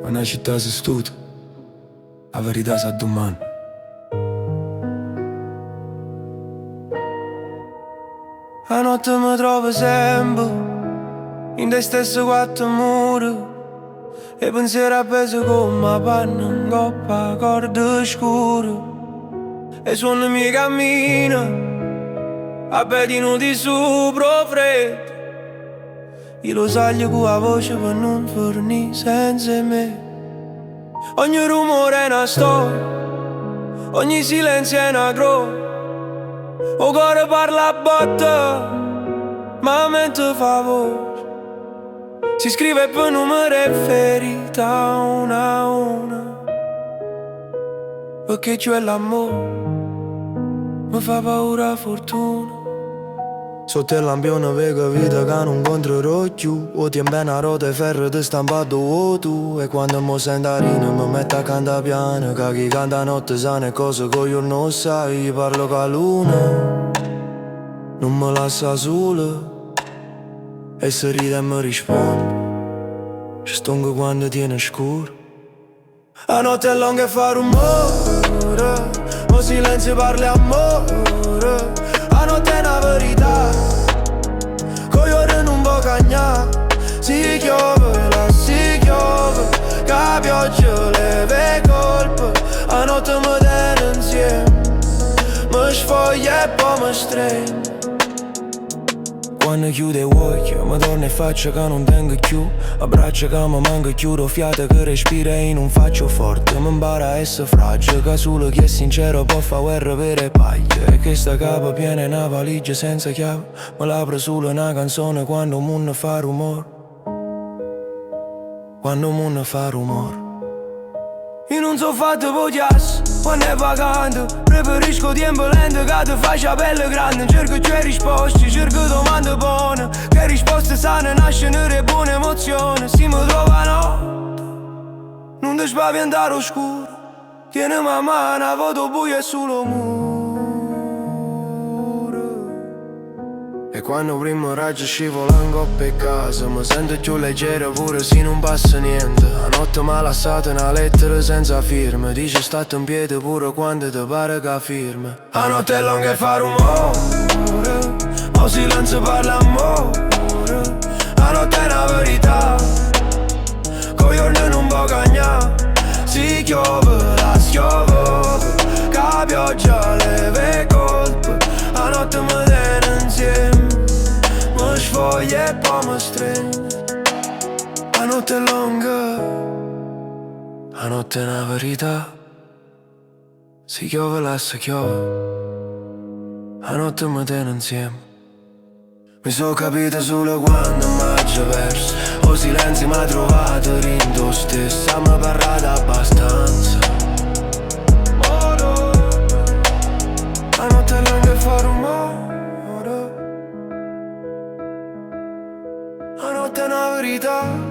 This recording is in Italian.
Una città si studia, la verità sa domani. La notte mi trovo sempre in te stesse quattro mura e pensiero appeso come una panna in coppa a corda scura. E suono mi cammina a pedino di sopra freddo. Io lo saglio con la voce per non fornire senza me. Ogni rumore è una storia, ogni silenzio è una croce. O cuore parla a botte, ma la mente fa voce. Si scrive per numeri e ferita una a una. Perché c'è l'amore, mi fa paura la fortuna. Sotto il lampione vedo vita che non incontrerò più. O tiempo una rota e ferro di stampato o tu. E quando mi sento a rina mi metto a cantare piano. Che chi canta notte sa ne cose che io non sai. Parlo con la luna, non mi lascia solo. E se ride e mi risponde, ci stongo quando tiene scuro. La notte è lunga e fa rumore, o silenzio parli amore. La notte è una verità, coglione non può cagnare. Si chiove, la si chiove, che la pioggia leve colpe. La notte mi tiene insieme, mi sfoglia e poi mi stringe. Quando chiude i occhi, mi torna e faccia che non tengo più. Abbraccia che mi manca, chiudo fiato che respira e non faccio forte. Mi impara a essere fragile, che solo chi è sincero può fare guerra per le paglie. E che sta capa piena è una valigia senza chiave. Me l'apro solo una canzone quando il mondo fa rumore. Quando il mondo fa rumore. Io non so fatto per jazz, quando è vacante preferisco tempo lento che ti faccia pelle grande. Cerco tue risposte, cerco domande buone, che risposte sane nascono le buone emozioni. Si mi trova notte, non ti spaventare oscuro. Tienimi a mano, vedo buio e solo muro. E quando primo raggio scivola in coppa e casa, mi sento più leggero pure se non passa niente. La notte mi ha lasciato una lettera senza firma, dice state in piedi pure quando ti pare che firma. La notte è lunga e fa rumore, ma silenzio parla amore. La notte è una verità, coglione non può cagnare. Si chiove, la schiove, che la pioggia leve colpe. La notte mi tiene insieme, mi sfoglia e poi mi stringe. La notte è lunga, la notte è una verità. Si chiove, la si chiove, la notte mi tiene insieme. Mi so capito solo quando maggio verso, o silenzi m'ha trovato rindo stessa. Mi parlato abbastanza. La notte è lunga e fa rumore, la notte è una verità.